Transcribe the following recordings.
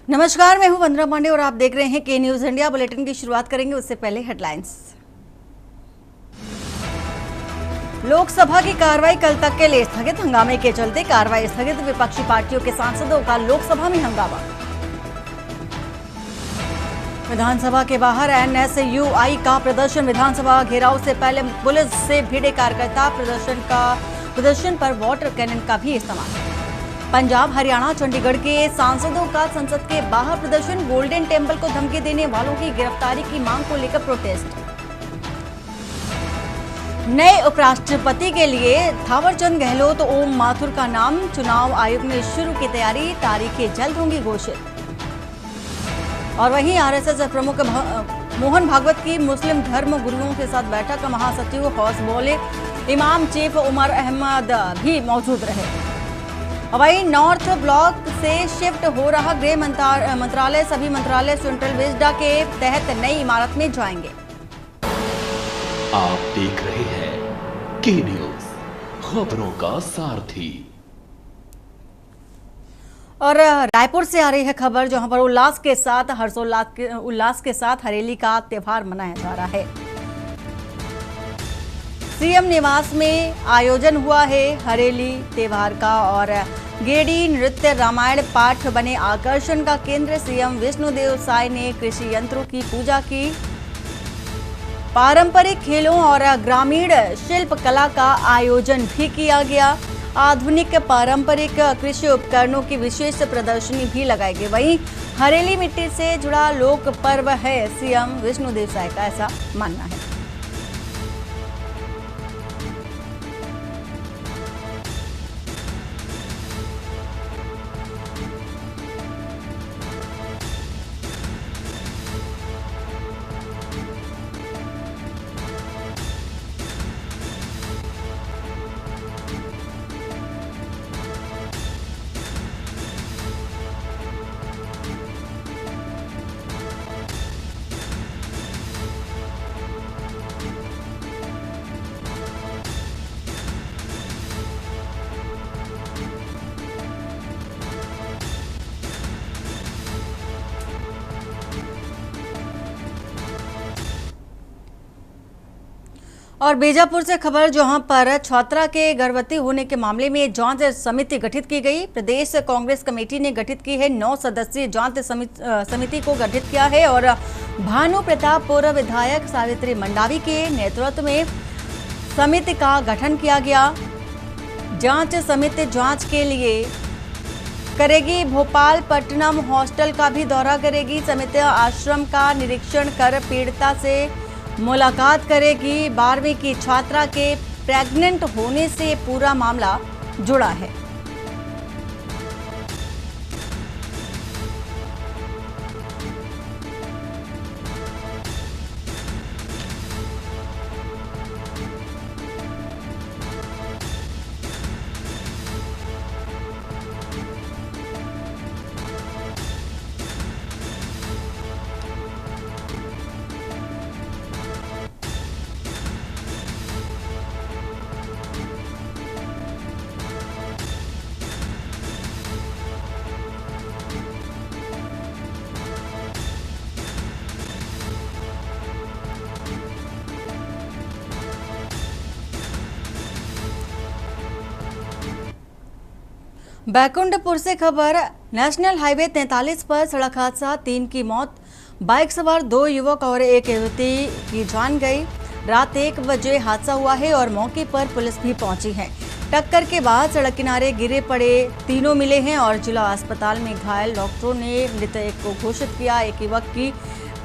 नमस्कार, मैं हूं वंदना पांडे और आप देख रहे हैं के न्यूज इंडिया। बुलेटिन की शुरुआत करेंगे उससे पहले हेडलाइंस। लोकसभा की कार्रवाई कल तक के लिए स्थगित। हंगामे के चलते कार्रवाई स्थगित। विपक्षी पार्टियों के सांसदों का लोकसभा में हंगामा। विधानसभा के बाहर एनएसयूआई का प्रदर्शन। विधानसभा घेराव से पहले पुलिस से भिड़े कार्यकर्ता। प्रदर्शन पर वाटर कैनन का भी इस्तेमाल। पंजाब, हरियाणा, चंडीगढ़ के सांसदों का संसद के बाहर प्रदर्शन। गोल्डन टेम्पल को धमकी देने वालों की गिरफ्तारी की मांग को लेकर प्रोटेस्ट। नए उपराष्ट्रपति के लिए थावरचंद गहलोत ओम माथुर का नाम। चुनाव आयोग ने शुरू की तैयारी। तारीखें जल्द होंगी घोषित। और वहीं आरएसएस प्रमुख मोहन भागवत की मुस्लिम धर्म गुरुओं के साथ बैठक। महासचिव हौस बोले, इमाम चीफ उमर अहमद भी मौजूद रहे। वहीं नॉर्थ ब्लॉक से शिफ्ट हो रहा गृह मंत्रालय। सभी मंत्रालय सेंट्रल विजडा के तहत नई इमारत में जाएंगे। आप देख रहे हैं के न्यूज, खबरों का सारथी। और रायपुर से आ रही है खबर, जहां पर उल्लास के साथ हरेली का त्योहार मनाया जा रहा है। सीएम निवास में आयोजन हुआ है हरेली त्योहार का और गेड़ी नृत्य रामायण पाठ बने आकर्षण का केंद्र। सीएम विष्णुदेव साय ने कृषि यंत्रों की पूजा की। पारंपरिक खेलों और ग्रामीण शिल्प कला का आयोजन भी किया गया। आधुनिक पारंपरिक कृषि उपकरणों की विशेष प्रदर्शनी भी लगाई गई। वहीं हरेली मिट्टी से जुड़ा लोक पर्व है। सीएम विष्णुदेव साय का ऐसा मानना है। और बीजापुर से खबर, जहां पर छात्रा के गर्भवती होने के मामले में जांच समिति गठित की गई। प्रदेश कांग्रेस कमेटी ने गठित की है 9 सदस्यीय जांच समिति को गठित किया है और भानु प्रताप पूर्व विधायक सावित्री मंडावी के नेतृत्व में समिति का गठन किया गया। जांच समिति जांच के लिए करेगी भोपाल पट्टनम हॉस्टल का भी दौरा करेगी। समिति आश्रम का निरीक्षण कर पीड़िता से मुलाकात करेगी। 12वीं की छात्रा के प्रेग्नेंट होने से पूरा मामला जुड़ा है। बैकुंठपुर से खबर, नेशनल हाईवे 43 पर सड़क हादसा, 3 की मौत। बाइक सवार 2 युवक और एक युवती की जान गई। रात 1 बजे हादसा हुआ है और मौके पर पुलिस भी पहुंची है। टक्कर के बाद सड़क किनारे गिरे पड़े तीनों मिले हैं और जिला अस्पताल में घायल डॉक्टरों ने मृत एक को घोषित किया। एक युवक की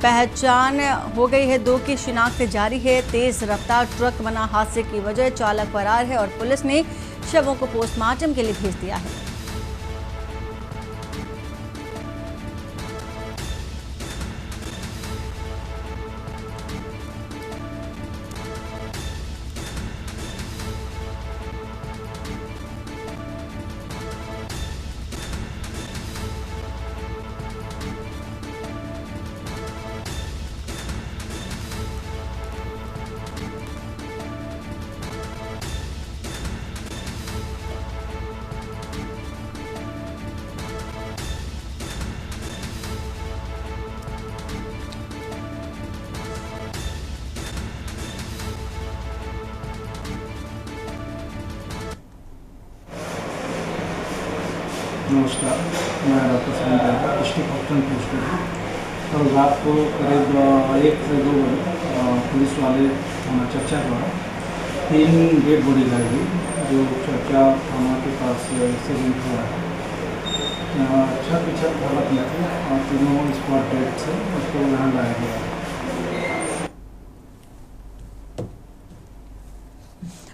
पहचान हो गई है, 2 की शिनाख्त जारी है। तेज रफ्तार ट्रक बना हादसे की वजह चालक फरार है और पुलिस ने शवों को पोस्टमार्टम के लिए भेज दिया है। नमस्कार, मैं doctor Sunil Dayal, district hospital posted हूँ। कल रात को करीब 1 से 2 बजे पुलिस वाले थाना चर्चा द्वारा 3 डेड बॉडी लाई गई, जो चर्चा थाना के पास एक्सीडेंट हुआ है। छत पिछत हालत में थे और तीनों स्पॉट डेड थे, उसको यहाँ लाया गया।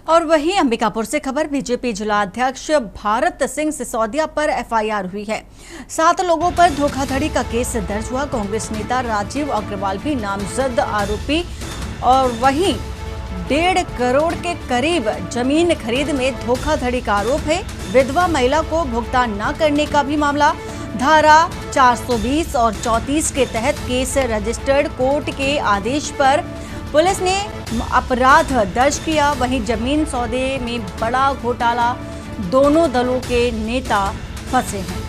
और वहीं अंबिकापुर से खबर, बीजेपी जिला अध्यक्ष भारत सिंह सिसोदिया पर एफआईआर हुई है। 7 लोगों पर धोखाधड़ी का केस दर्ज हुआ। कांग्रेस नेता राजीव अग्रवाल भी नामजद आरोपी। और वहीं 1.5 करोड़ के करीब जमीन खरीद में धोखाधड़ी का आरोप है। विधवा महिला को भुगतान न करने का भी मामला। धारा 420 और 34 के तहत केस रजिस्टर्ड। कोर्ट के आदेश पर पुलिस ने अपराध दर्ज किया। वहीं जमीन सौदे में बड़ा घोटाला, दोनों दलों के नेता फंसे हैं।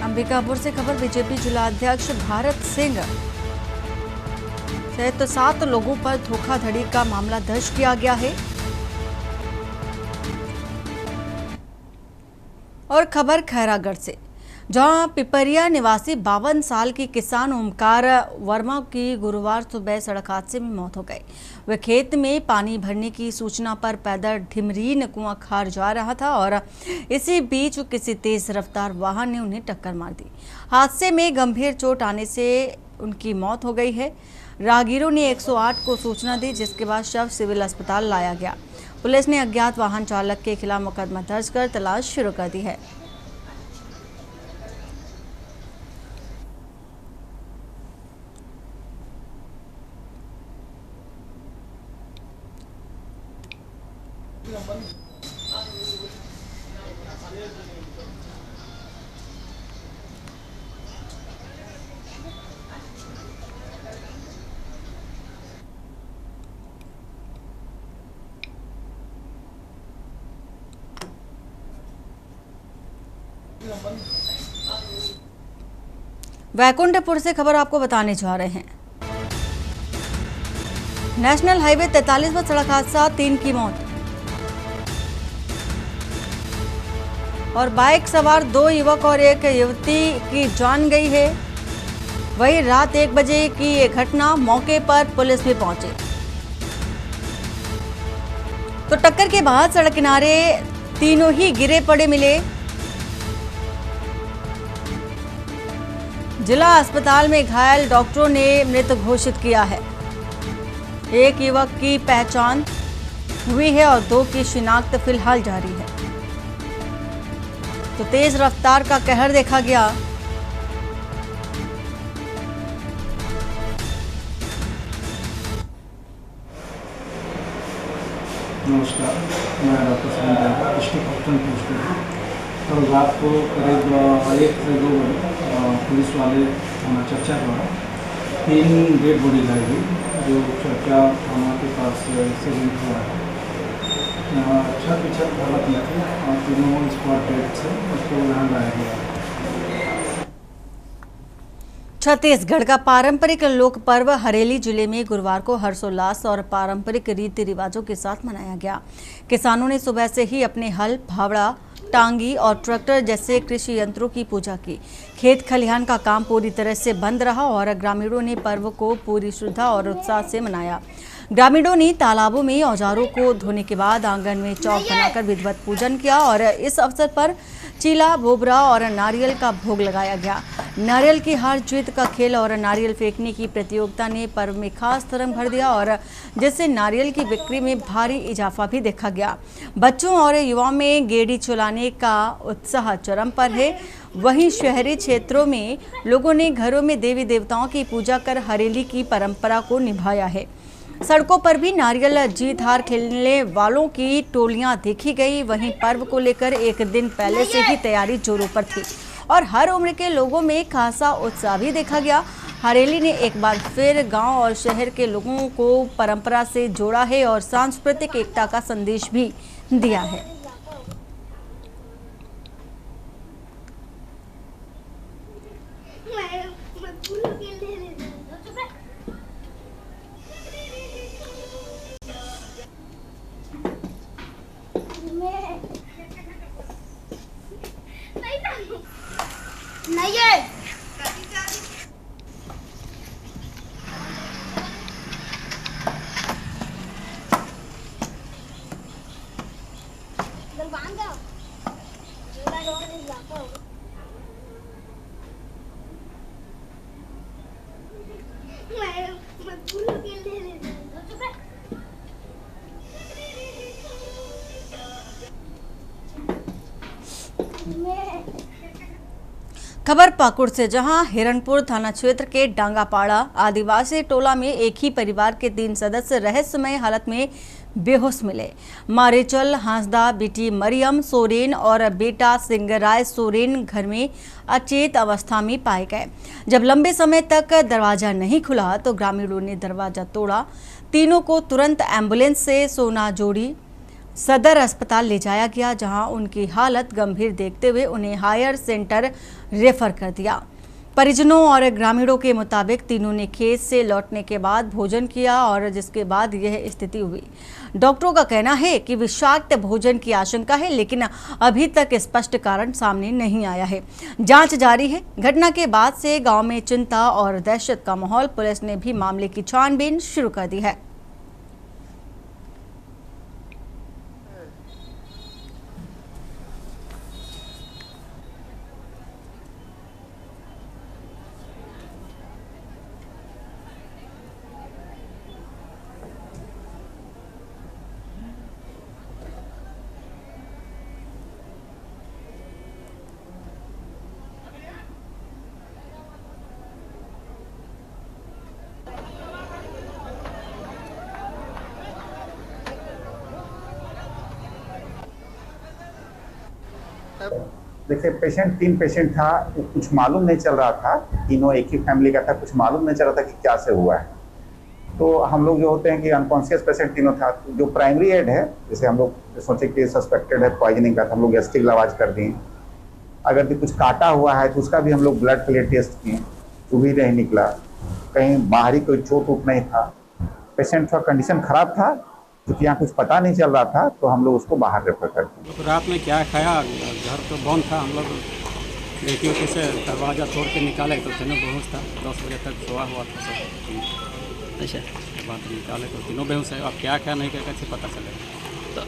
अंबिकापुर से खबर, बीजेपी जिला अध्यक्ष भारत सिंह सहित 7 लोगों पर धोखाधड़ी का मामला दर्ज किया गया है। और खबर खैरागढ़ से, जहां पिपरिया निवासी 52 साल की किसान ओमकार वर्मा की गुरुवार सुबह सड़क हादसे में मौत हो गई। वे खेत में पानी भरने की सूचना पर पैदल ढिमरीन कुआं खार जा रहा था और इसी बीच किसी तेज रफ्तार वाहन ने उन्हें टक्कर मार दी। हादसे में गंभीर चोट आने से उनकी मौत हो गई है। राहगीरों ने 108 को सूचना दी, जिसके बाद शव सिविल अस्पताल लाया गया। पुलिस ने अज्ञात वाहन चालक के खिलाफ मुकदमा दर्ज कर तलाश शुरू कर दी है। वैकुंठपुर से खबर आपको बताने जा रहे हैं। नेशनल हाईवे 43 पर सड़क हादसा, 3 की मौत और बाइक सवार 2 युवक और 1 युवती की जान गई है। वहीं रात 1 बजे की ये घटना, मौके पर पुलिस भी पहुंची तो टक्कर के बाद सड़क किनारे तीनों ही गिरे पड़े मिले। जिला अस्पताल में घायल डॉक्टरों ने मृत घोषित किया है। 1 युवक की पहचान हुई है और 2 की शिनाख्त फिलहाल जारी है। तो तेज रफ्तार का कहर देखा गया। नमस्कार, मैं doctor Sunil Dayal, district hospital posted हूँ। कल रात को करीब 1 से 2 बजे पुलिस वाले थाना चर्चा द्वारा 3 डेड बॉडी लाई गई, जो चर्चा थाना के पास एक्सीडेंट हुआ है। छत पिछत हालत में थे और तीनों स्पॉट डेड थे, उसको यहाँ लाया गया। छत्तीसगढ़ का पारंपरिक लोक पर्व हरेली जिले में गुरुवार को हर्षोल्लास और पारंपरिक रीति रिवाजों के साथ मनाया गया। किसानों ने सुबह से ही अपने हल, फावड़ा, टांगी और ट्रैक्टर जैसे कृषि यंत्रों की पूजा की। खेत खलिहान का काम पूरी तरह से बंद रहा और ग्रामीणों ने पर्व को पूरी श्रद्धा और उत्साह से मनाया। ग्रामीणों ने तालाबों में औजारों को धोने के बाद आंगन में चौक बनाकर विधिवत पूजन किया और इस अवसर पर चीला, बोबरा और नारियल का भोग लगाया गया। नारियल की हार जीत का खेल और नारियल फेंकने की प्रतियोगिता ने पर्व में खास तरंग भर दिया और जिससे नारियल की बिक्री में भारी इजाफा भी देखा गया। बच्चों और युवाओं में गेड़ी चलाने का उत्साह चरम पर है। वहीं शहरी क्षेत्रों में लोगों ने घरों में देवी देवताओं की पूजा कर हरेली की परंपरा को निभाया है। सड़कों पर भी नारियल जीत हार खेलने वालों की टोलियां देखी गई। वहीं पर्व को लेकर एक दिन पहले से ही तैयारी जोरों पर थी और हर उम्र के लोगों में खासा उत्साह भी देखा गया। हरेली ने एक बार फिर गांव और शहर के लोगों को परंपरा से जोड़ा है और सांस्कृतिक एकता का संदेश भी दिया है। नहीं है खबर पाकुड़ से, जहां हिरणपुर थाना क्षेत्र के डांगापाड़ा आदिवासी टोला में एक ही परिवार के 3 सदस्य रहस्यमय हालत में बेहोश मिले। मारेचल हांसदा, बेटी मरियम सोरेन और बेटा सिंगराय सोरेन घर में अचेत अवस्था में पाए गए। जब लंबे समय तक दरवाजा नहीं खुला तो ग्रामीणों ने दरवाजा तोड़ा। तीनों को तुरंत एम्बुलेंस से सोनाजोड़ी सदर अस्पताल ले जाया गया, जहां उनकी हालत गंभीर देखते हुए उन्हें हायर सेंटर रेफर कर दिया। परिजनों और ग्रामीणों के मुताबिक तीनों ने खेत से लौटने के बाद भोजन किया और जिसके बाद यह स्थिति हुई। डॉक्टरों का कहना है कि विषाक्त भोजन की आशंका है, लेकिन अभी तक स्पष्ट कारण सामने नहीं आया है। जांच जारी है। घटना के बाद से गांव में चिंता और दहशत का माहौल। पुलिस ने भी मामले की छानबीन शुरू कर दी है। देखिए, 3 पेशेंट था, कुछ मालूम नहीं चल रहा था। तीनों एक ही फैमिली का था, कुछ मालूम नहीं चल रहा था कि क्या से हुआ है। तो हम लोग जो होते हैं कि अनकॉन्शियस पेशेंट तीनों था। जो प्राइमरी एड है, जैसे हम लोग सोचे कि सस्पेक्टेड है पॉइजनिंग का, तो हम लोग गैस्ट्रिक लवाज कर दिए। अगर भी कुछ काटा हुआ है तो उसका भी हम लोग ब्लड के लिए टेस्ट किए, वो भी नहीं निकला। कहीं बाहरी कोई चोट उट नहीं था। पेशेंट का कंडीशन खराब था, क्योंकि यहाँ कुछ पता नहीं चल रहा था, तो हम लोग उसको बाहर रेफर करते हैं। तो रात में क्या खाया, घर तो बंद था। हम लोग बेटियों के से दरवाज़ा तोड़ के निकाले तो तीनों बेहोश था। 10 बजे तक सोया हुआ था सब। अच्छा, बात निकाले तो तीनों बेहोश है। अब क्या क्या नहीं क्या कैसे पता चलेगा। तो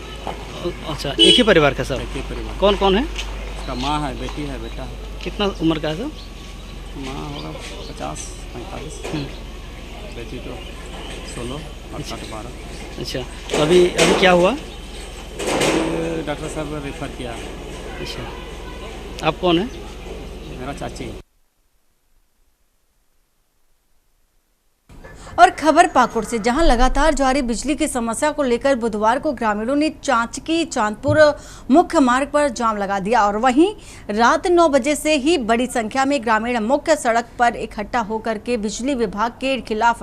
अच्छा, एक ही परिवार का सब? एक ही परिवार। कौन कौन है? उसका माँ है, बेटी है, बेटा है। कितना उम्र का है सब? माँ होगा 50-45, बेटी तो 16 और 12। अच्छा, तो अभी क्या हुआ? डॉक्टर साहब रेफर किया। अच्छा, आप कौन है? मेरा चाची। और खबर पाकुड़ से, जहां लगातार जारी बिजली की समस्या को लेकर बुधवार को ग्रामीणों ने चांचकी चांदपुर मुख्य मार्ग पर जाम लगा दिया और वहीं रात 9 बजे से ही बड़ी संख्या में ग्रामीण मुख्य सड़क पर इकट्ठा होकर के बिजली विभाग के खिलाफ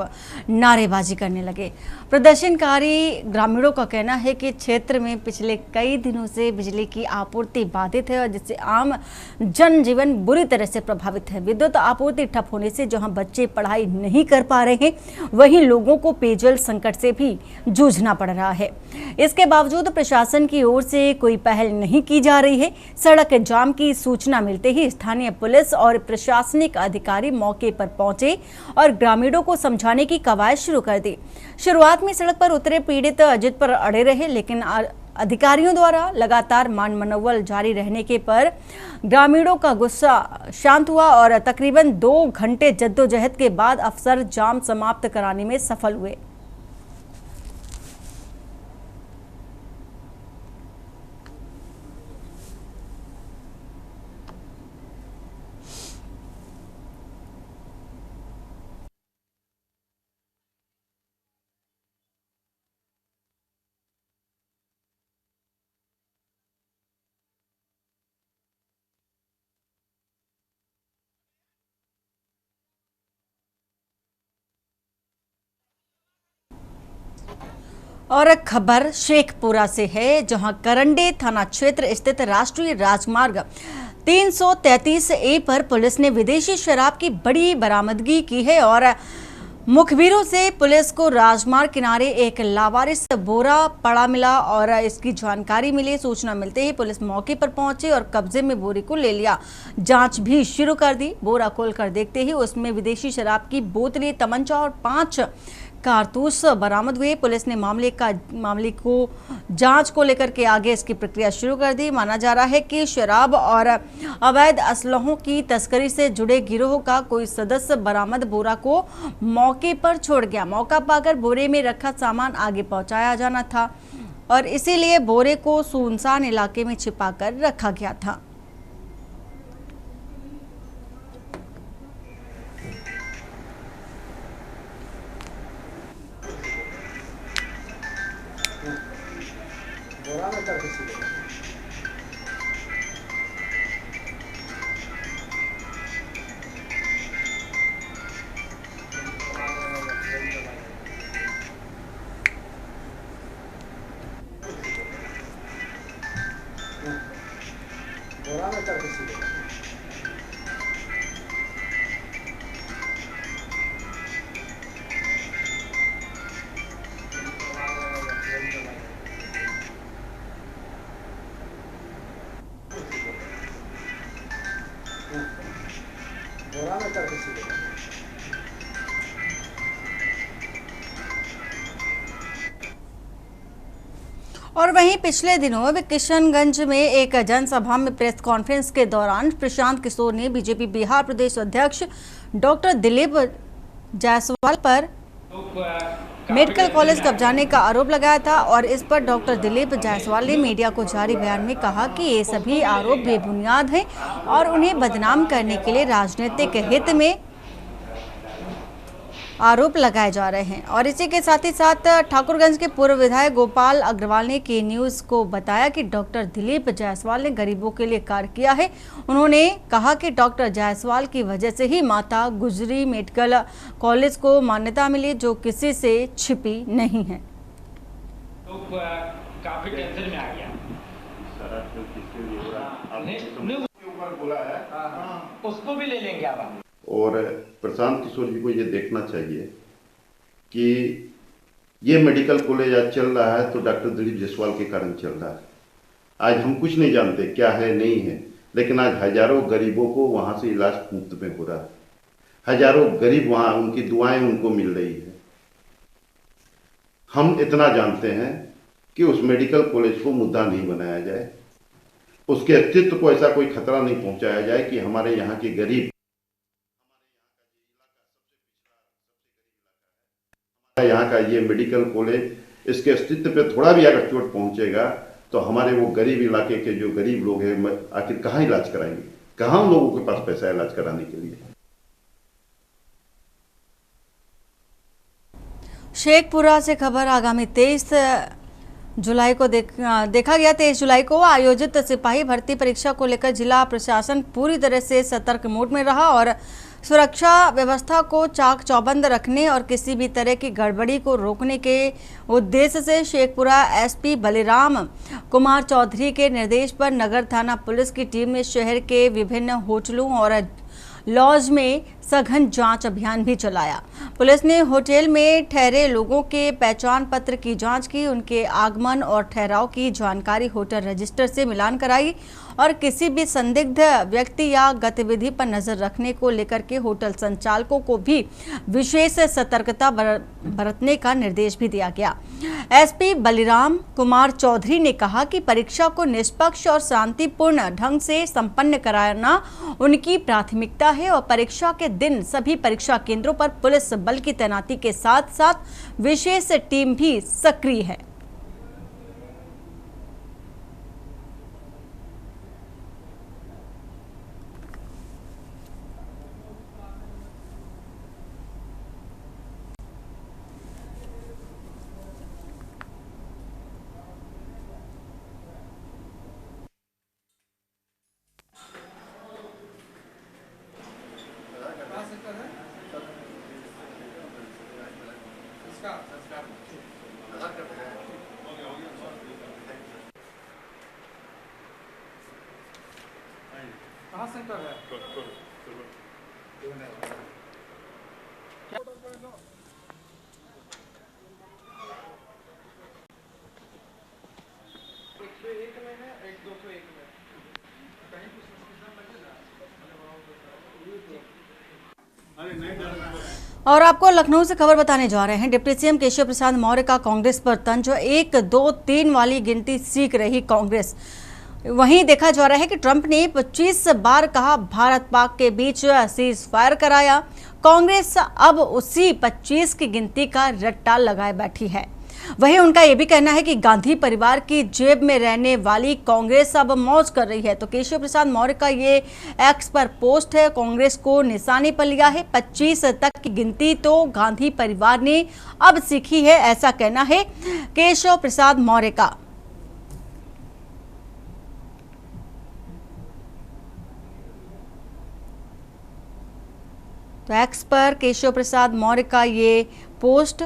नारेबाजी करने लगे। प्रदर्शनकारी ग्रामीणों का कहना है कि क्षेत्र में पिछले कई दिनों से बिजली की आपूर्ति बाधित है और जिससे आम जनजीवन बुरी तरह से प्रभावित है। विद्युत आपूर्ति ठप होने से जहां बच्चे पढ़ाई नहीं कर पा रहे हैं, वहीं लोगों को पेयजल संकट से भी जूझना पड़ रहा है। इसके बावजूद प्रशासन की ओर से कोई पहल नहीं की जा रही है। सड़क जाम की सूचना मिलते ही स्थानीय पुलिस और प्रशासनिक अधिकारी मौके पर पहुंचे और ग्रामीणों को समझाने की कवायद शुरू कर दी। शुरुआत में सड़क पर उतरे पीड़ित जिद पर अड़े रहे, लेकिन अधिकारियों द्वारा लगातार मान मनोबल जारी रहने के पर ग्रामीणों का गुस्सा शांत हुआ और तकरीबन 2 घंटे जद्दोजहद के बाद अफसर जाम समाप्त कराने में सफल हुए। और खबर शेखपुरा से है, जहां करंडे थाना क्षेत्र स्थित राष्ट्रीय राजमार्ग 333A पर पुलिस ने विदेशी शराब की बड़ी बरामदगी की है और मुखबिरों से पुलिस को राजमार्ग किनारे एक लावारिस बोरा पड़ा मिला और इसकी जानकारी मिली। सूचना मिलते ही पुलिस मौके पर पहुंची और कब्जे में बोरे को ले लिया। जांच भी शुरू कर दी। बोरा खोलकर देखते ही उसमें विदेशी शराब की बोतलें, तमंचा और 5 कारतूस बरामद हुए। पुलिस ने मामले को जांच को लेकर के आगे इसकी प्रक्रिया शुरू कर दी। माना जा रहा है कि शराब और अवैध असलहों की तस्करी से जुड़े गिरोह का कोई सदस्य बरामद बोरा को मौके पर छोड़ गया। मौका पाकर बोरे में रखा सामान आगे पहुंचाया जाना था और इसीलिए बोरे को सुनसान इलाके में छिपाकर रखा गया था। और वहीं पिछले दिनों किशनगंज में एक जनसभा में प्रेस कॉन्फ्रेंस के दौरान प्रशांत किशोर ने बीजेपी बिहार प्रदेश अध्यक्ष डॉक्टर दिलीप जायसवाल पर मेडिकल कॉलेज कब्जाने का आरोप लगाया था और इस पर डॉक्टर दिलीप जायसवाल ने मीडिया को जारी बयान में कहा कि ये सभी आरोप बेबुनियाद हैं और उन्हें बदनाम करने के लिए राजनीतिक हित में आरोप लगाए जा रहे हैं। और इसी के साथ ही साथ ठाकुरगंज के पूर्व विधायक गोपाल अग्रवाल ने के न्यूज़ को बताया कि डॉक्टर दिलीप जायसवाल ने गरीबों के लिए कार्य किया है। उन्होंने कहा कि डॉक्टर जायसवाल की वजह से ही माता गुजरी मेडिकल कॉलेज को मान्यता मिली, जो किसी से छिपी नहीं है। तो काफी टेंशन में आ गया। बोला है उसको भी ले लेंगे आप। और प्रशांत किशोर जी को ये देखना चाहिए कि ये मेडिकल कॉलेज आज चल रहा है तो डॉक्टर दिलीप जायसवाल के कारण चल रहा है। आज हम कुछ नहीं जानते क्या है नहीं है, लेकिन आज हजारों गरीबों को वहाँ से इलाज मुफ्त में हो रहा है। हजारों गरीब वहाँ, उनकी दुआएं उनको मिल रही है। हम इतना जानते हैं कि उस मेडिकल कॉलेज को मुद्दा नहीं बनाया जाए, उसके अस्तित्व को ऐसा कोई खतरा नहीं पहुँचाया जाए कि हमारे यहाँ के गरीब, यहाँ का ये मेडिकल कॉलेज, इसके अस्तित्व पे थोड़ा भी अगर चोट पहुंचेगा तो हमारे वो गरीब इलाके के जो गरीब लोग हैं आखिर कहाँ इलाज कराएंगे, कहाँ उन लोगों के पास पैसा इलाज कराने के लिए। शेखपुरा से खबर आगामी 23 जुलाई को देखा गया 23 जुलाई को आयोजित सिपाही भर्ती परीक्षा को लेकर जिला प्रशासन पूरी तरह से सतर्क मोड में रहा और सुरक्षा व्यवस्था को चाक चौबंद रखने और किसी भी तरह की गड़बड़ी को रोकने के उद्देश्य से शेखपुरा एसपी बलिराम कुमार चौधरी के निर्देश पर नगर थाना पुलिस की टीम ने शहर के विभिन्न होटलों और लॉज में सघन जांच अभियान भी चलाया। पुलिस ने होटल में ठहरे लोगों के पहचान पत्र की जांच की, उनके आगमन और ठहराव की जानकारी होटल रजिस्टर से मिलान कराई और किसी भी संदिग्ध व्यक्ति या गतिविधि पर नजर रखने को लेकर के होटल संचालकों को भी विशेष सतर्कता बरतने का निर्देश भी दिया गया। एसपी बलिराम कुमार चौधरी ने कहा कि परीक्षा को निष्पक्ष और शांतिपूर्ण ढंग से संपन्न कराना उनकी प्राथमिकता है और परीक्षा के दिन सभी परीक्षा केंद्रों पर पुलिस बल की तैनाती के साथ साथ विशेष टीम भी सक्रिय है। कहाँ सेंटर है? और आपको लखनऊ से खबर बताने जा रहे हैं। डिप्टी सीएम केशव प्रसाद मौर्य का कांग्रेस पर तंज, 1, 2, 3 वाली गिनती सीख रही कांग्रेस। वहीं देखा जा रहा है कि ट्रंप ने 25 बार कहा भारत पाक के बीच सीज फायर कराया। कांग्रेस अब उसी 25 की गिनती का रट्टा लगाए बैठी है। वहीं उनका यह भी कहना है कि गांधी परिवार की जेब में रहने वाली कांग्रेस अब मौज कर रही है। तो केशव प्रसाद मौर्य का ये एक्स पर पोस्ट है, कांग्रेस को निशाने पर लिया है। 25 तक की गिनती तो गांधी परिवार ने अब सीखी है, ऐसा कहना है केशव प्रसाद मौर्य का। तो एक्स पर केशव प्रसाद मौर्य का ये पोस्ट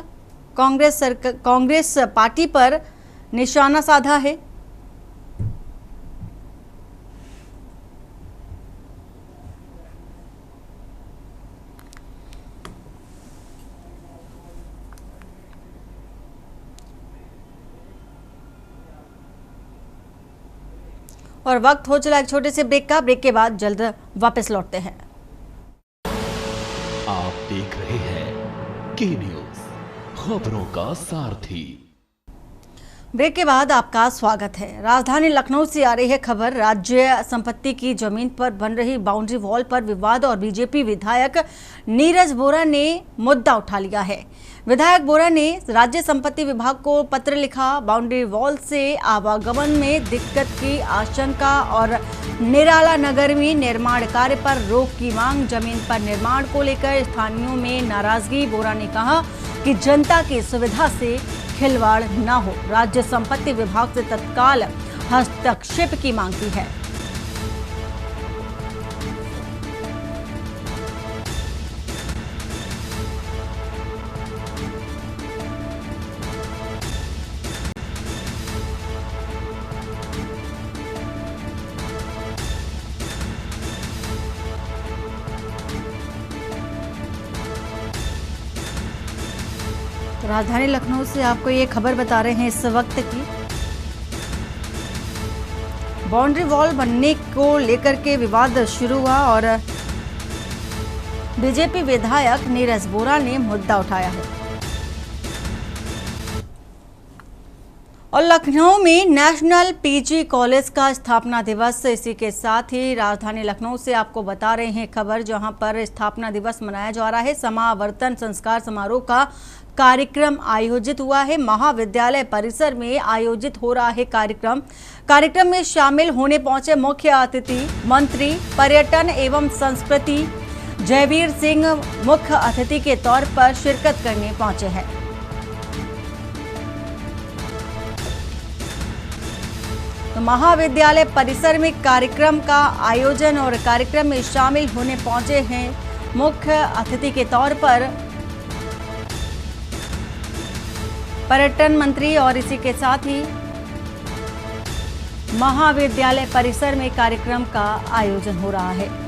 कांग्रेस पार्टी पर निशाना साधा है। और वक्त हो चला एक छोटे से ब्रेक का। ब्रेक के बाद जल्द वापस लौटते हैं। आप देख रहे हैं के न्यूज, खबरों का सारथी। ब्रेक के बाद आपका स्वागत है। राजधानी लखनऊ से आ रही है खबर। राज्य संपत्ति की जमीन पर बन रही बाउंड्री वॉल पर विवाद और बीजेपी विधायक नीरज बोरा ने मुद्दा उठा लिया है। विधायक बोरा ने राज्य संपत्ति विभाग को पत्र लिखा। बाउंड्री वॉल से आवागमन में दिक्कत की आशंका और निराला नगर में निर्माण कार्य पर रोक की मांग। जमीन पर निर्माण को लेकर स्थानीयों में नाराजगी। बोरा ने कहा कि जनता की सुविधा से खिलवाड़ न हो, राज्य संपत्ति विभाग से तत्काल हस्तक्षेप की मांग की है। राजधानी लखनऊ से आपको ये खबर बता रहे हैं इस वक्त की। बाउंड्री वॉल बनने को लेकर के विवाद शुरू हुआ और बीजेपी विधायक नीरज बोरा ने मुद्दा उठाया है। और लखनऊ में नेशनल पीजी कॉलेज का स्थापना दिवस, इसी के साथ ही राजधानी लखनऊ से आपको बता रहे हैं खबर, जहां पर स्थापना दिवस मनाया जा रहा है। समावर्तन संस्कार समारोह का कार्यक्रम आयोजित हुआ है। महाविद्यालय परिसर में आयोजित हो रहा है कार्यक्रम में शामिल होने पहुंचे मुख्य अतिथि मंत्री पर्यटन एवं संस्कृति जयवीर सिंह मुख्य अतिथि के तौर पर शिरकत करने पहुंचे हैं। तो महाविद्यालय परिसर में कार्यक्रम का आयोजन और कार्यक्रम में शामिल होने पहुंचे हैं मुख्य अतिथि के तौर पर पर्यटन मंत्री और इसी के साथ ही महाविद्यालय परिसर में कार्यक्रम का आयोजन हो रहा है।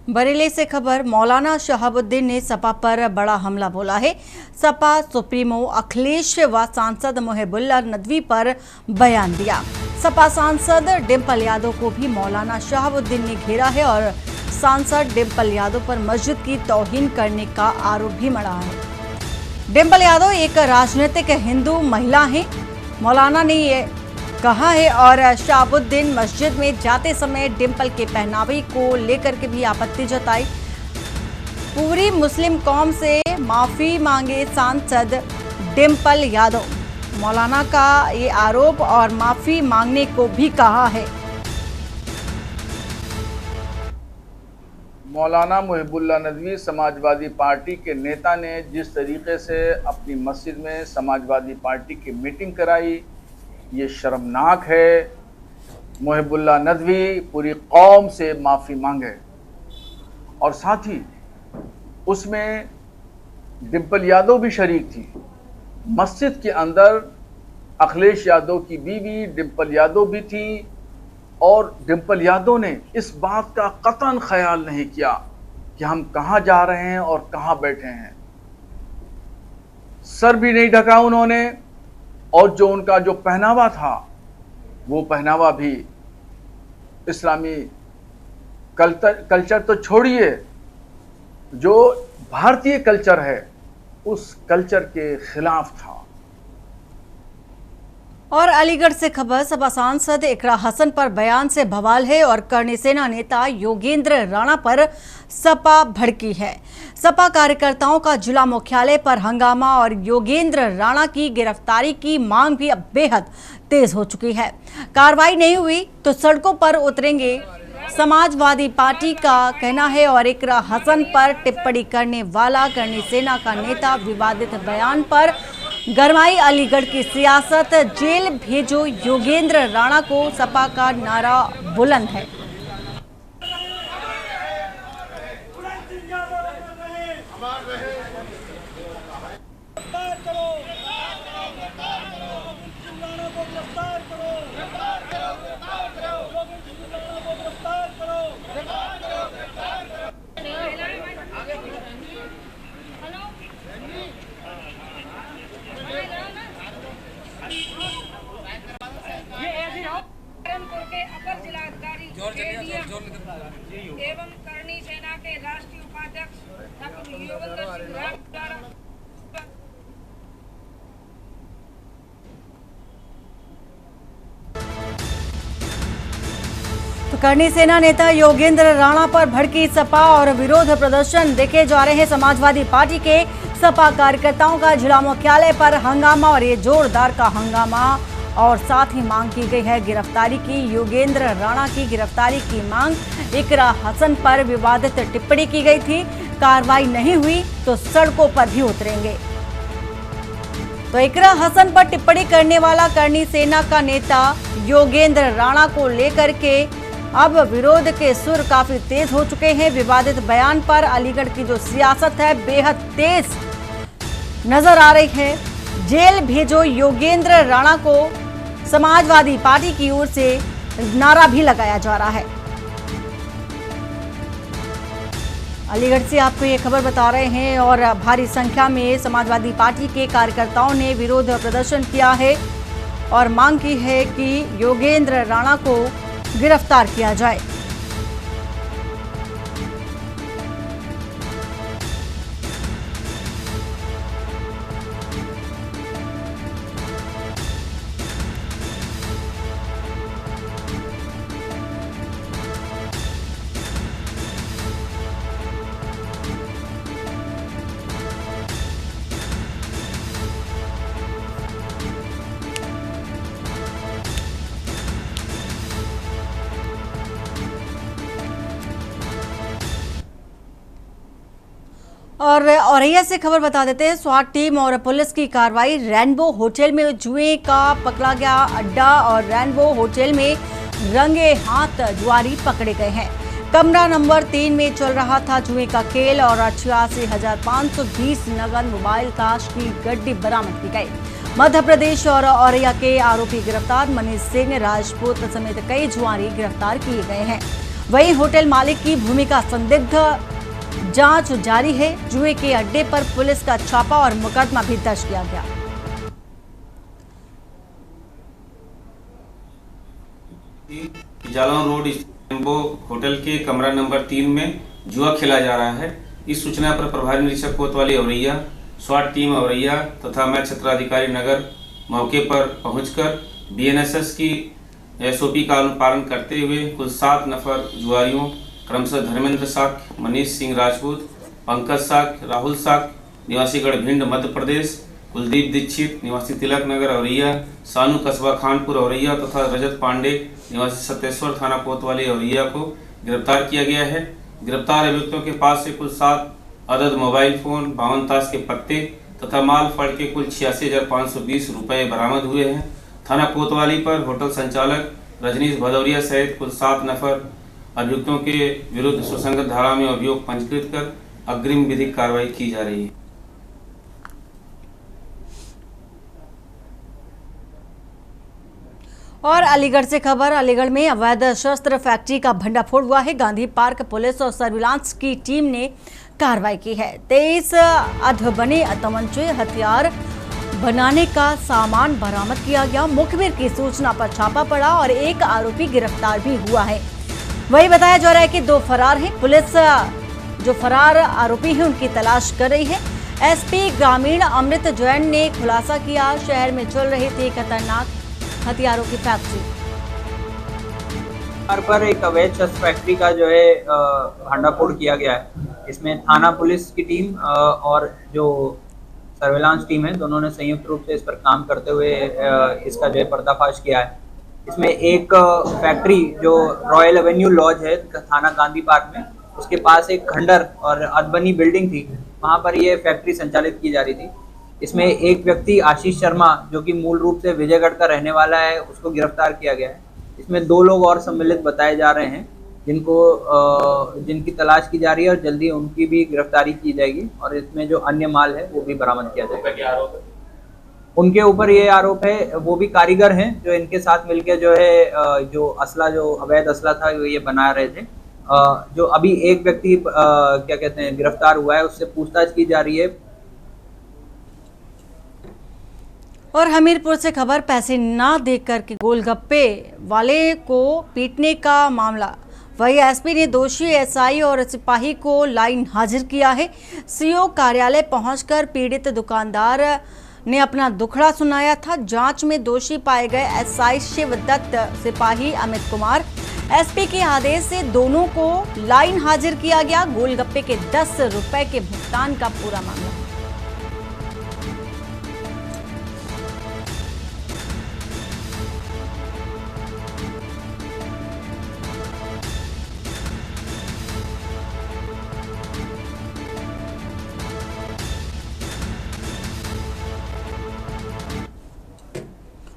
बरेली से खबर, मौलाना शहाबुद्दीन ने सपा पर बड़ा हमला बोला है। सपा सुप्रीमो अखिलेश व सांसद मोहिबुल्लाह नदवी पर बयान दिया। सपा सांसद डिंपल यादव को भी मौलाना शहाबुद्दीन ने घेरा है और सांसद डिंपल यादव पर मस्जिद की तौहीन करने का आरोप भी मढ़ा है। डिंपल यादव एक राजनीतिक हिंदू महिला हैं, मौलाना ने ये कहा है और शहाबुद्दीन मस्जिद में जाते समय डिंपल के पहनावे को लेकर के भी आपत्ति जताई। पूरी मुस्लिम कौम से माफी मांगे सांसद डिंपल यादव। मौलाना का ये आरोप और माफी मांगने को भी कहा है। मौलाना मोहिबुल्लाह नदवी समाजवादी पार्टी के नेता ने जिस तरीके से अपनी मस्जिद में समाजवादी पार्टी की मीटिंग कराई, ये शर्मनाक है। मोहिबुल्लाह नदवी पूरी कौम से माफ़ी मांगे और साथ ही उसमें डिंपल यादव भी शरीक थी। मस्जिद के अंदर अखिलेश यादव की बीवी डिंपल यादव भी थी और डिंपल यादव ने इस बात का कतन ख्याल नहीं किया कि हम कहाँ जा रहे हैं और कहाँ बैठे हैं। सर भी नहीं ढका उन्होंने और जो उनका जो पहनावा था वो पहनावा भी इस्लामी कल्चर तो छोड़िए, जो भारतीय कल्चर है उस कल्चर के खिलाफ था। और अलीगढ़ से खबर, सपा सांसद इकरा हसन पर बयान से बवाल है और करणी सेना नेता योगेंद्र राणा पर सपा भड़की है। सपा कार्यकर्ताओं का जिला मुख्यालय पर हंगामा और योगेंद्र राणा की गिरफ्तारी की मांग भी अब बेहद तेज हो चुकी है। कार्रवाई नहीं हुई तो सड़कों पर उतरेंगे, समाजवादी पार्टी का कहना है। और इकरा हसन पर टिप्पणी करने वाला करणी सेना का नेता विवादित बयान पर गरमाई। अलीगढ़ की सियासत, जेल भेजो योगेंद्र राणा को, सपा का नारा बुलंद है। एवं करणी सेना के राष्ट्रीय उपाध्यक्ष डॉक्टर योगेंद्र सिंह द्वारा तो करणी सेना नेता योगेंद्र राणा पर भड़की सपा और विरोध प्रदर्शन देखे जा रहे हैं। समाजवादी पार्टी के सपा कार्यकर्ताओं का जिला मुख्यालय पर हंगामा और ये जोरदार का हंगामा और साथ ही मांग की गई है गिरफ्तारी की। योगेंद्र राणा की गिरफ्तारी की मांग। इकरा हसन पर विवादित टिप्पणी की गई थी, कार्रवाई नहीं हुई तो सड़कों पर भी उतरेंगे। तो इकरा हसन पर टिप्पणी करने वाला करणी सेना का नेता योगेंद्र राणा को लेकर के अब विरोध के सुर काफी तेज हो चुके हैं। विवादित बयान पर अलीगढ़ की जो सियासत है बेहद तेज नजर आ रही है। जेल भेजो योगेंद्र राणा को समाजवादी पार्टी की ओर से नारा भी लगाया जा रहा है। अलीगढ़ से आपको ये खबर बता रहे हैं और भारी संख्या में समाजवादी पार्टी के कार्यकर्ताओं ने विरोध प्रदर्शन किया है और मांग की है कि योगेंद्र राणा को गिरफ्तार किया जाए। और औरैया से खबर बता देते हैं, स्वाट टीम और पुलिस की कार्रवाई। रेनबो होटल में जुए का पकड़ा गया अड्डा और रेनबो होटल में रंगे हाथ जुआरी पकड़े गए हैं। कमरा नंबर 3 में चल रहा था जुए का खेल और 88,520 नगद मोबाइल ताश की गड्डी बरामद की गई। मध्य प्रदेश और औरैया के आरोपी गिरफ्तार। मनीष सिंह राजपूत समेत कई जुआरी गिरफ्तार किए गए हैं। वहीं होटल मालिक की भूमिका संदिग्ध जांच जारी है। जुए के अड्डे पर पुलिस का छापा और मुकदमा भी दर्ज किया गया। जालौन रोड रेनबो होटल के कमरा नंबर 3 में जुआ खेला जा रहा है। इस सूचना पर प्रभारी निरीक्षक कोतवाली औरैया, स्वाट टीम औरैया तथा मैं क्षेत्राधिकारी नगर मौके पर पहुंचकर बीएनएसएस की एसओपी का पालन करते हुए कुल 7 नफर जुआरियों क्रमशः धर्मेंद्र साक, मनीष सिंह राजपूत, पंकज साक, राहुल साक निवासी गढ़भिंड मध्य प्रदेश, कुलदीप दीक्षित निवासी तिलक नगर औरैया, सानू कस्बा खानपुर औरैया तथा रजत पांडे निवासी सत्तेश्वर थाना कोतवाली औरैया को गिरफ्तार किया गया है। गिरफ्तार अभियुक्तों के पास से कुल 7 अदद मोबाइल फोन, 52 ताश के पत्ते तथा माल फड़ के कुल 86,520 रुपये बरामद हुए हैं। थाना कोतवाली पर होटल संचालक रजनीश भदौरिया सहित कुल 7 नफर अभियुक्तों के विरुद्ध सुसंगत धारा में अभियोग पंजीकृत कर अग्रिम विधिक कार्रवाई की जा रही है। और अलीगढ़ से खबर। अलीगढ़ में अवैध शस्त्र फैक्ट्री का भंडाफोड़ हुआ है। गांधी पार्क पुलिस और सर्विलांस की टीम ने कार्रवाई की है। 23 अधबने तमंचे, हथियार बनाने का सामान बरामद किया गया। मुखबिर की सूचना पर छापा पड़ा और एक आरोपी गिरफ्तार भी हुआ है। वही बताया जा रहा है कि 2 फरार हैं। पुलिस जो फरार आरोपी हैं उनकी तलाश कर रही है। एसपी ग्रामीण अमृत जैन ने खुलासा किया, शहर में चल रही थी खतरनाक हथियारों की फैक्ट्री। पर एक अवैध शस्त्र फैक्ट्री का जो है भंडाफोड़ किया गया है। इसमें थाना पुलिस की टीम और जो सर्विलांस टीम है, दोनों ने संयुक्त रूप से इस पर काम करते हुए इसका जो है पर्दाफाश किया है। इसमें एक फैक्ट्री जो रॉयल एवेन्यू लॉज है थाना गांधी पार्क में, उसके पास एक खंडर और अधबनी बिल्डिंग थी, वहां पर ये फैक्ट्री संचालित की जा रही थी। इसमें एक व्यक्ति आशीष शर्मा जो कि मूल रूप से विजयगढ़ का रहने वाला है, उसको गिरफ्तार किया गया है। इसमें 2 लोग और सम्मिलित बताए जा रहे हैं जिनकी तलाश की जा रही है और जल्दी उनकी भी गिरफ्तारी की जाएगी और इसमें जो अन्य माल है वो भी बरामद किया जाएगा। उनके ऊपर ये आरोप है, वो भी कारीगर हैं जो इनके साथ मिलकर जो है जो असला, जो अवैध असला था ये बना रहे थे। जो अभी एक व्यक्ति क्या कहते हैं गिरफ्तार हुआ है, उससे पूछताछ की जा रही है। और हमीरपुर से खबर। पैसे ना देकर के गोलगप्पे वाले को पीटने का मामला। वही एसपी ने दोषी एसआई और सिपाही को लाइन हाजिर किया है। सीओ कार्यालय पहुंचकर पीड़ित दुकानदार ने अपना दुखड़ा सुनाया था। जांच में दोषी पाए गए एसआई शिवदत्त, सिपाही अमित कुमार। एसपी के आदेश से दोनों को लाइन हाजिर किया गया। गोलगप्पे के 10 रुपए के भुगतान का पूरा मामला।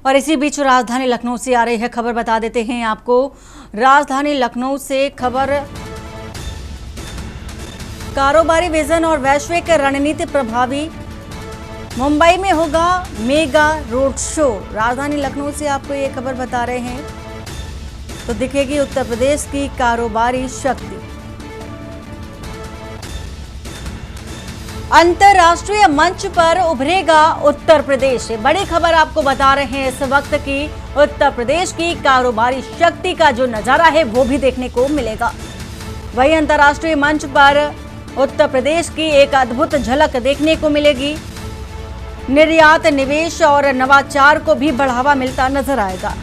और इसी बीच राजधानी लखनऊ से आ रही है खबर, बता देते हैं आपको। राजधानी लखनऊ से खबर। कारोबारी विजन और वैश्विक रणनीति प्रभावी। मुंबई में होगा मेगा रोड शो। राजधानी लखनऊ से आपको ये खबर बता रहे हैं। तो दिखेगी उत्तर प्रदेश की कारोबारी शक्ति। अंतर्राष्ट्रीय मंच पर उभरेगा उत्तर प्रदेश। बड़ी खबर आपको बता रहे हैं इस वक्त की उत्तर प्रदेश की कारोबारी शक्ति का जो नजारा है वो भी देखने को मिलेगा। वहीं अंतर्राष्ट्रीय मंच पर उत्तर प्रदेश की एक अद्भुत झलक देखने को मिलेगी। निर्यात, निवेश और नवाचार को भी बढ़ावा मिलता नजर आएगा।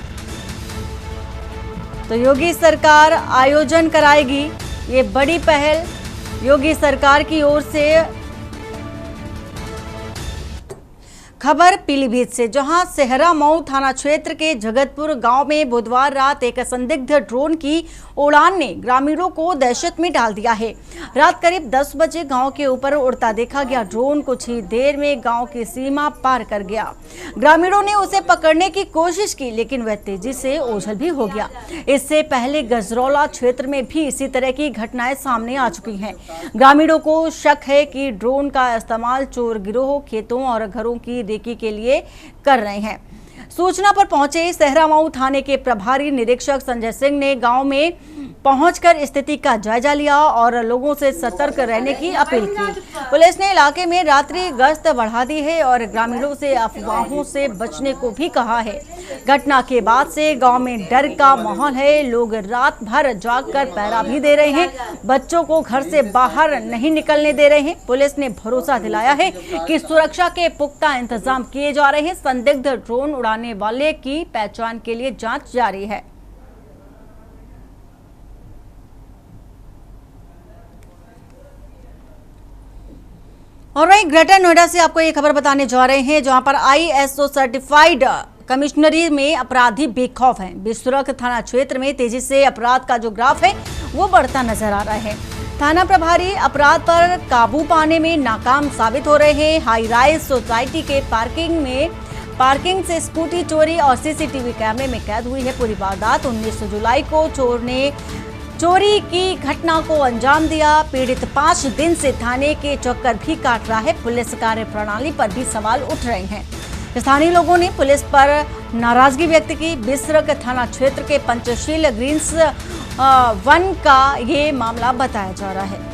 तो योगी सरकार आयोजन कराएगी ये बड़ी पहल योगी सरकार की ओर से। खबर पीलीभीत से, जहां सेहरा मऊ थाना क्षेत्र के जगतपुर गांव में बुधवार रात एक संदिग्ध ड्रोन की उड़ान ने ग्रामीणों को दहशत में डाल दिया है। रात करीब 10 बजे गांव के ऊपर उड़ता देखा गया ड्रोन कुछ ही देर में गांव की सीमा पार कर गया। ग्रामीणों ने उसे पकड़ने की कोशिश की, लेकिन वह तेजी से ओझल भी हो गया। इससे पहले गजरौला क्षेत्र में भी इसी तरह की घटनाएं सामने आ चुकी हैं। ग्रामीणों को शक है कि ड्रोन का इस्तेमाल चोर गिरोह खेतों और घरों की रेकी के लिए कर रहे हैं। सूचना पर पहुंचे सेहरा मऊ थाने के प्रभारी निरीक्षक संजय सिंह ने गांव में पहुंचकर स्थिति का जायजा लिया और लोगों से सतर्क रहने की अपील की। पुलिस ने इलाके में रात्रि गश्त बढ़ा दी है और ग्रामीणों से अफवाहों से बचने को भी कहा है। घटना के बाद से गांव में डर का माहौल है। लोग रात भर जागकर पहरा भी दे रहे हैं, बच्चों को घर से बाहर नहीं निकलने दे रहे हैं। पुलिस ने भरोसा दिलाया है कि सुरक्षा के पुख्ता इंतजाम किए जा रहे हैं। संदिग्ध ड्रोन उड़ाने वाले की पहचान के लिए जांच जारी है। और वहीं ग्रेटर नोएडा से आपको ये खबर बताने जा रहे हैं, जहां पर ISO सर्टिफाइड कमिश्नरी में अपराधी बेखौफ हैं। बिसुरख थाना क्षेत्र में तेजी से अपराध का जो ग्राफ है वो बढ़ता नजर आ रहा है। थाना प्रभारी अपराध पर काबू पाने में नाकाम साबित हो रहे हैं। हाई राइज सोसाइटी के पार्किंग से स्कूटी चोरी और CCTV कैमरे में कैद हुई है पूरी वारदात। 19 जुलाई को चोर ने चोरी की घटना को अंजाम दिया। पीड़ित 5 दिन से थाने के चक्कर भी काट रहा है। पुलिस कार्य प्रणाली पर भी सवाल उठ रहे हैं। स्थानीय लोगों ने पुलिस पर नाराजगी व्यक्त की। बिसरख थाना क्षेत्र के पंचशील ग्रीन्स 1 का ये मामला बताया जा रहा है।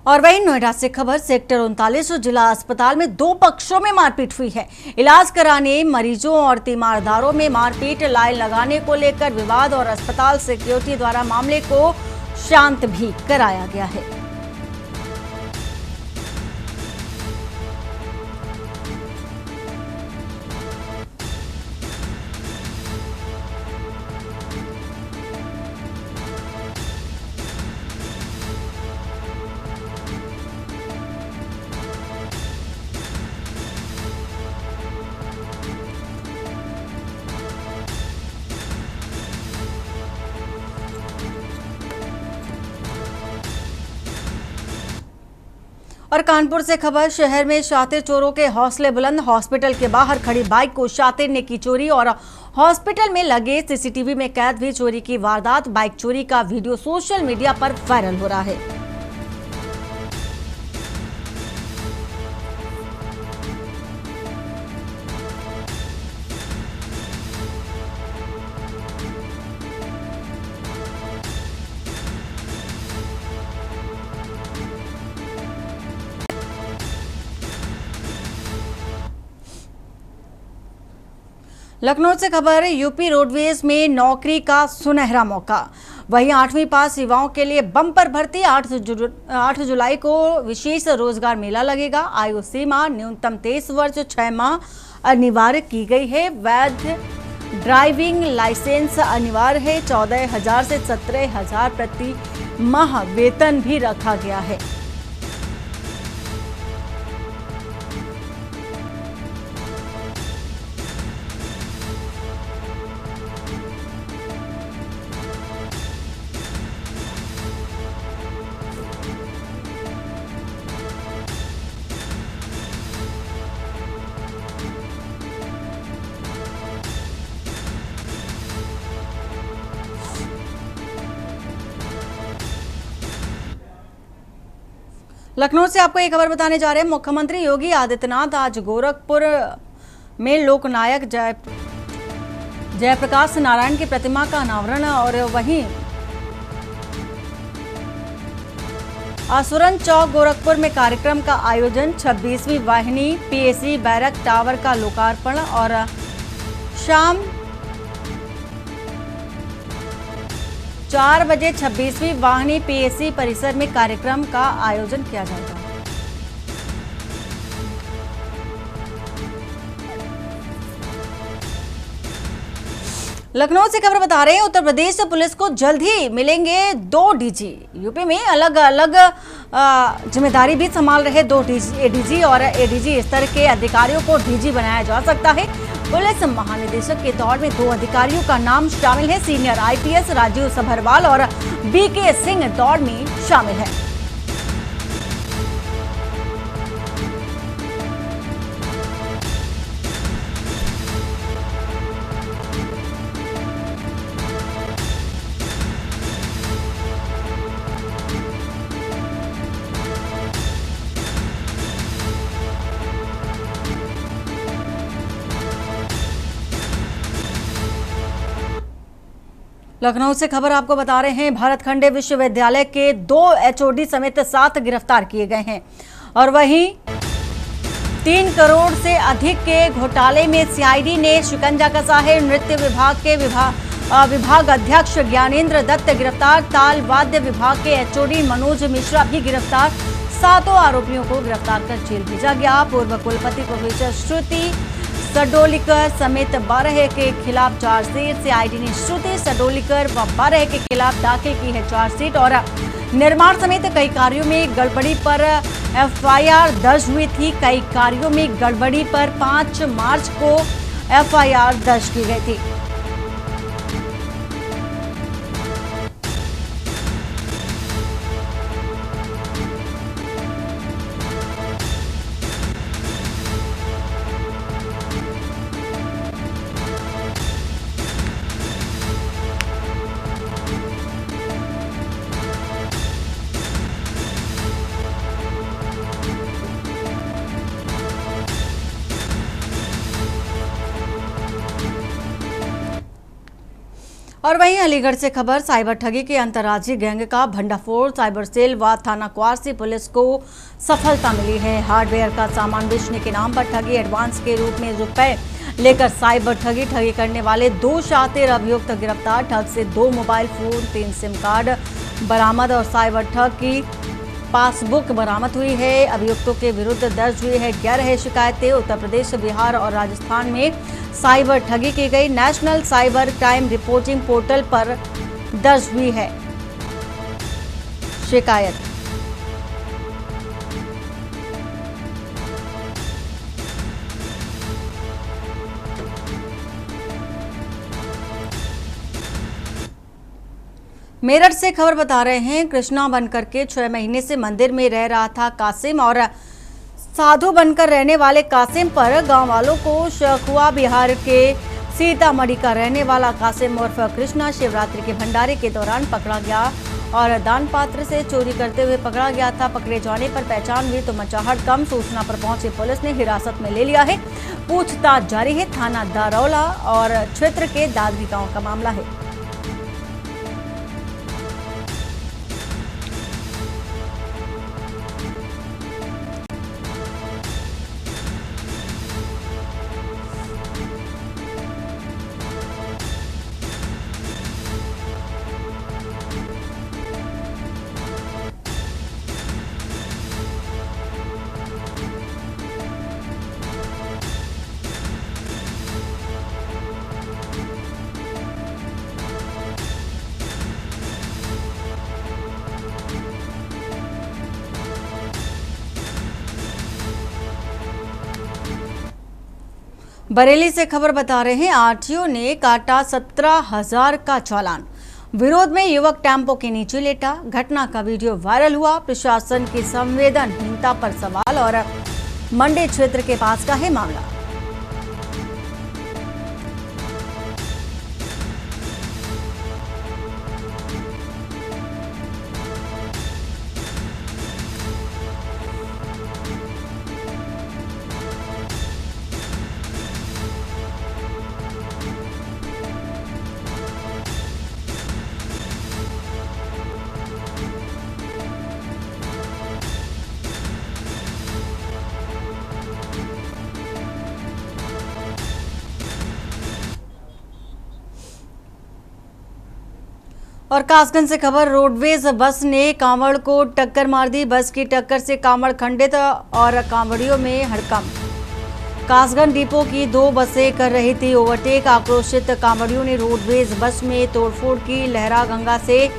और वहीं नोएडा से खबर, सेक्टर 39 जिला अस्पताल में 2 पक्षों में मारपीट हुई है। इलाज कराने मरीजों और तीमारदारों में मारपीट, लाइन लगाने को लेकर विवाद और अस्पताल सिक्योरिटी द्वारा मामले को शांत भी कराया गया है। और कानपुर से खबर, शहर में शातिर चोरों के हौसले बुलंद। हॉस्पिटल के बाहर खड़ी बाइक को शातिर ने की चोरी और हॉस्पिटल में लगे CCTV में कैद हुई चोरी की वारदात। बाइक चोरी का वीडियो सोशल मीडिया पर वायरल हो रहा है। लखनऊ से खबर, यूपी रोडवेज में नौकरी का सुनहरा मौका। वहीं 8वीं पास युवाओं के लिए बम्पर भर्ती। 8 जुलाई को विशेष रोजगार मेला लगेगा। आयु सीमा न्यूनतम 23 वर्ष 6 माह अनिवार्य की गई है। वैध ड्राइविंग लाइसेंस अनिवार्य है। 14,000 से 17,000 प्रति माह वेतन भी रखा गया है। लखनऊ से आपको एक खबर बताने जा रहे हैं। मुख्यमंत्री योगी आदित्यनाथ आज गोरखपुर में लोकनायक जयप्रकाश नारायण की प्रतिमा का अनावरण और वहीं आसुरन चौक गोरखपुर में कार्यक्रम का आयोजन, 26वीं वाहिनी पीएसी बैरक टावर का लोकार्पण और शाम 4 बजे 26वीं वाहिनी पीएसी परिसर में कार्यक्रम का आयोजन किया जाएगा। लखनऊ से खबर बता रहे हैं, उत्तर प्रदेश पुलिस को जल्द ही मिलेंगे 2 डीजी। यूपी में अलग अलग जिम्मेदारी भी संभाल रहे 2 एडीजी और एडीजी स्तर के अधिकारियों को डीजी बनाया जा सकता है। पुलिस महानिदेशक के दौर में 2 अधिकारियों का नाम शामिल है। सीनियर आईपीएस राजीव सभरवाल और बीके सिंह दौड़ में शामिल है। लखनऊ से खबर आपको बता रहे हैं, भारत खंडे विश्वविद्यालय के 2 एचओडी समेत 7 गिरफ्तार किए गए हैं और वहीं 3 करोड़ से अधिक के घोटाले में सीआईडी ने शिकंजा कसा है। नृत्य विभाग के विभाग अध्यक्ष ज्ञानेंद्र दत्त गिरफ्तार। ताल वाद्य विभाग के एचओडी मनोज मिश्रा भी गिरफ्तार। 7 आरोपियों को गिरफ्तार कर जेल भेजा गया। पूर्व कुलपति प्रोफेसर श्रुति सडोलीकर समेत 12 के खिलाफ चार्जशीट। सीआईडी ने श्रुति सडोलीकर व 12 के खिलाफ दाखिल की है चार्जशीट और निर्माण समेत कई कार्यों में गड़बड़ी पर एफआईआर दर्ज हुई थी। कई कार्यों में गड़बड़ी पर 5 मार्च को एफआईआर दर्ज की गई थी। और वहीं अलीगढ़ से खबर, साइबर ठगी के अंतर्राज्यीय गैंग का भंडाफोड़। साइबर सेल व थाना क्वारसी पुलिस को सफलता मिली है। हार्डवेयर का सामान बेचने के नाम पर ठगी, एडवांस के रूप में रुपए लेकर साइबर ठगी करने वाले 2 शातिर अभियुक्त गिरफ्तार। ठग से 2 मोबाइल फोन, 3 सिम कार्ड बरामद और साइबर ठग की पासबुक बरामद हुई है। अभियुक्तों के विरुद्ध दर्ज हुई है 11 शिकायतें। उत्तर प्रदेश, बिहार और राजस्थान में साइबर ठगी की गई। National cyber crime reporting portal पर दर्ज हुई है शिकायत। मेरठ से खबर बता रहे हैं, कृष्णा बनकर के 6 महीने से मंदिर में रह रहा था कासिम और साधु बनकर रहने वाले कासिम पर गांव वालों को शक हुआ। बिहार के सीतामढ़ी का रहने वाला कासिम उर्फ कृष्णा शिवरात्रि के भंडारे के दौरान पकड़ा गया और दान पात्र से चोरी करते हुए पकड़ा गया था। पकड़े जाने पर पहचान हुई तो मचाहट कम। सूचना पर पहुंची पुलिस ने हिरासत में ले लिया है। पूछताछ जारी है। थाना दारौला और क्षेत्र के दादरी गांव का मामला है। बरेली से खबर बता रहे हैं, आरटीओ ने काटा 17,000 का चालान। विरोध में युवक टेम्पो के नीचे लेटा। घटना का वीडियो वायरल हुआ। प्रशासन की संवेदनहीनता पर सवाल और मंडी क्षेत्र के पास का है मामला। और कासगंज से खबर, रोडवेज बस ने कांवड़ को टक्कर मार दी। बस की टक्कर से कांवड़ खंडित और कांवड़ियों में हड़कंप। कासगंज डिपो की 2 बसें कर रही थी ओवरटेक। आक्रोशित कांवड़ियों ने रोडवेज बस में तोड़फोड़ की। लहरा गंगा से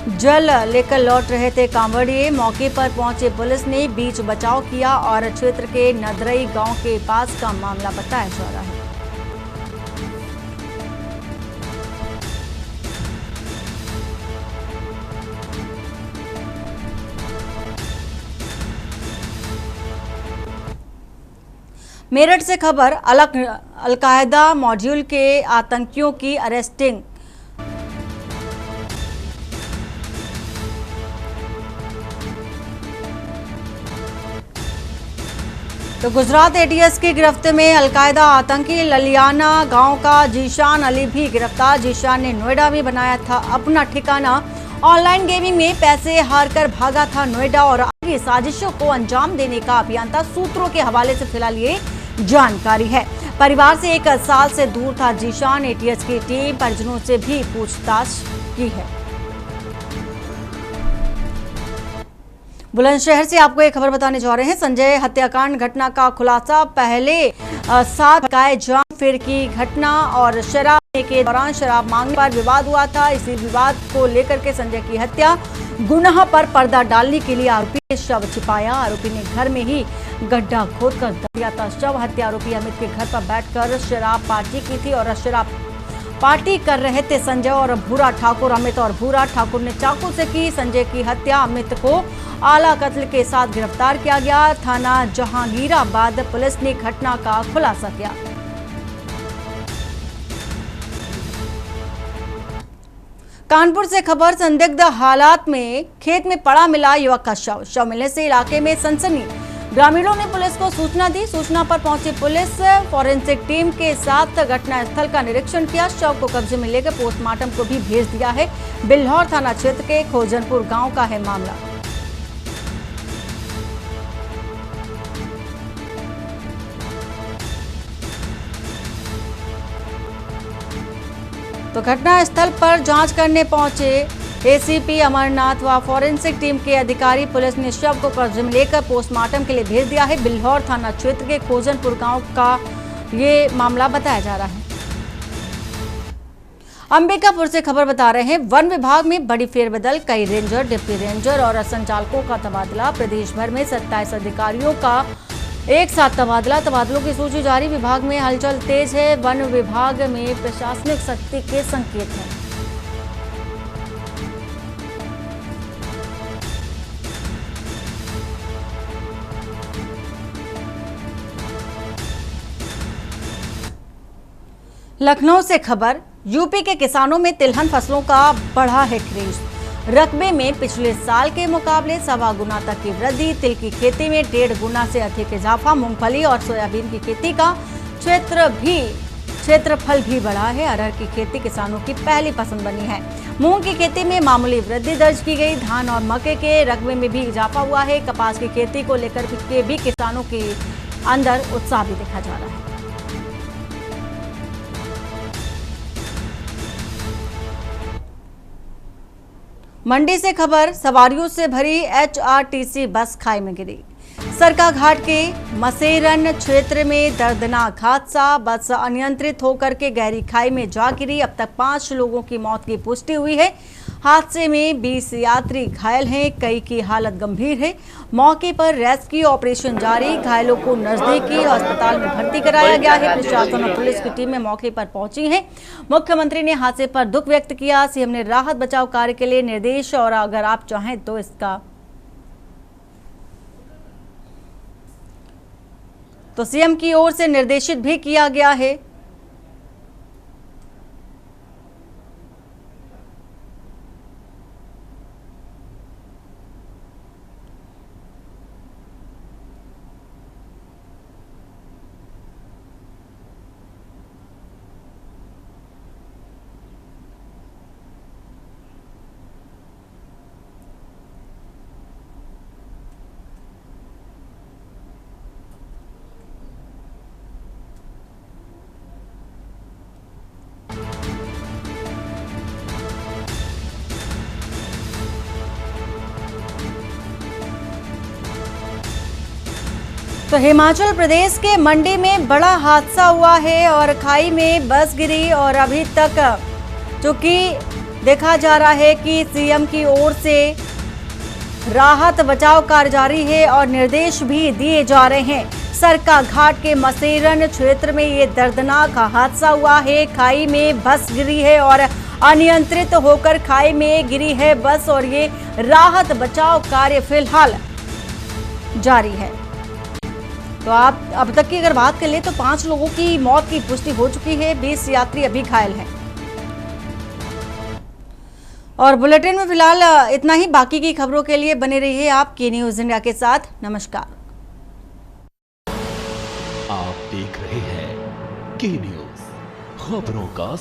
जल लेकर लौट रहे थे कांवड़िए। मौके पर पहुंचे पुलिस ने बीच बचाव किया और क्षेत्र के नदरई गांव के पास का मामला बताया जा रहा है। मेरठ से खबर, अलकायदा मॉड्यूल के आतंकियों की अरेस्टिंग। तो गुजरात एटीएस की गिरफ्त में अलकायदा आतंकी ललियाना गांव का जीशान अली भी गिरफ्तार। जीशान ने नोएडा में बनाया था अपना ठिकाना। ऑनलाइन गेमिंग में पैसे हारकर भागा था नोएडा और आगे साजिशों को अंजाम देने का अभियान था। सूत्रों के हवाले से फिलहाल ये जानकारी है। परिवार से 1 साल से दूर था जीशान। एटीएस की टीम परिजनों से भी पूछताछ की है। बुलंदशहर से आपको एक खबर बताने जा रहे हैं। संजय हत्याकांड घटना का खुलासा। पहले 7 गाय जाम फिर की घटना और शराब के दौरान शराब मांगने पर विवाद हुआ था। इसी विवाद को लेकर के संजय की हत्या। गुनाह पर पर्दा डालने के लिए आरोपी ने शव छिपाया। आरोपी ने घर में ही गड्ढा खोदकर दिया था शव। हत्या आरोपी अमित के घर पर बैठकर शराब पार्टी की थी और शराब पार्टी कर रहे थे संजय और भूरा ठाकुर। अमित और भूरा ठाकुर ने चाकू से की संजय की हत्या। अमित को आला कत्ल के साथ गिरफ्तार किया गया। थाना जहांगीराबाद पुलिस ने घटना का खुलासा किया। कानपुर से खबर, संदिग्ध हालात में खेत में पड़ा मिला युवक का शव। शव मिलने से इलाके में सनसनी। ग्रामीणों ने पुलिस को सूचना दी। सूचना पर पहुंची पुलिस फॉरेंसिक टीम के साथ घटनास्थल का निरीक्षण किया। शव को कब्जे में लेकर पोस्टमार्टम को भी भेज दिया है। बिल्हौर थाना क्षेत्र के खोजनपुर गांव का है मामला। तो घटनास्थल पर जांच करने पहुंचे एसीपी अमरनाथ व फॉरेंसिक टीम के अधिकारी। पुलिस ने शव को कब्जे में लेकर पोस्टमार्टम के लिए भेज दिया है। बिल्हौर थाना क्षेत्र के खोजनपुर गांव का ये मामला बताया जा रहा है। अंबिकापुर से खबर बता रहे हैं, वन विभाग में बड़ी फेरबदल। कई रेंजर, डिप्टी रेंजर और संचालकों का तबादला। प्रदेश भर में 27 अधिकारियों का एक साथ तबादला। तबादलों की सूची जारी। विभाग में हलचल तेज है। वन विभाग में प्रशासनिक सख्ती के संकेत हैं। लखनऊ से खबर, यूपी के किसानों में तिलहन फसलों का बढ़ा है क्रेज। रकबे में पिछले साल के मुकाबले 1.25 गुना तक की वृद्धि। तिल की खेती में 1.5 गुना से अधिक इजाफा। मूंगफली और सोयाबीन की खेती का क्षेत्रफल भी बढ़ा है। अरहर की खेती किसानों की पहली पसंद बनी है। मूंग की खेती में मामूली वृद्धि दर्ज की गई। धान और मक्के के रकबे में भी इजाफा हुआ है। कपास की खेती को लेकर के भी किसानों के अंदर उत्साह भी देखा जा रहा है। मंडी से खबर, सवारियों से भरी एचआरटीसी बस खाई में गिरी। सरकाघाट के मसेरन क्षेत्र में दर्दनाक हादसा। बस अनियंत्रित होकर के गहरी खाई में जा गिरी। अब तक 5 लोगों की मौत की पुष्टि हुई है। हादसे में 20 यात्री घायल हैं। कई की हालत गंभीर है। मौके पर रेस्क्यू ऑपरेशन जारी। घायलों को नजदीकी अस्पताल में भर्ती कराया गया है। प्रशासन और पुलिस की टीमें मौके पर पहुंची हैं। मुख्यमंत्री ने हादसे पर दुख व्यक्त किया। सीएम ने राहत बचाव कार्य के लिए निर्देश और अगर आप चाहें तो इसका सीएम की ओर से निर्देशित भी किया गया है। तो हिमाचल प्रदेश के मंडी में बड़ा हादसा हुआ है और खाई में बस गिरी और अभी तक जो कि देखा जा रहा है कि सीएम की ओर से राहत बचाव कार्य जारी है और निर्देश भी दिए जा रहे हैं। सरका घाट के मसेरन क्षेत्र में ये दर्दनाक हादसा हुआ है। खाई में बस गिरी है और अनियंत्रित होकर खाई में गिरी है बस और ये राहत बचाव कार्य फिलहाल जारी है। तो आप अब तक की अगर बात कर ले तो 5 लोगों की मौत की पुष्टि हो चुकी है, 20 यात्री अभी घायल हैं। और बुलेटिन में फिलहाल इतना ही। बाकी की खबरों के लिए बने रहिए आप के न्यूज़ इंडिया के साथ। नमस्कार। आप देख रहे हैं के न्यूज़, खबरों का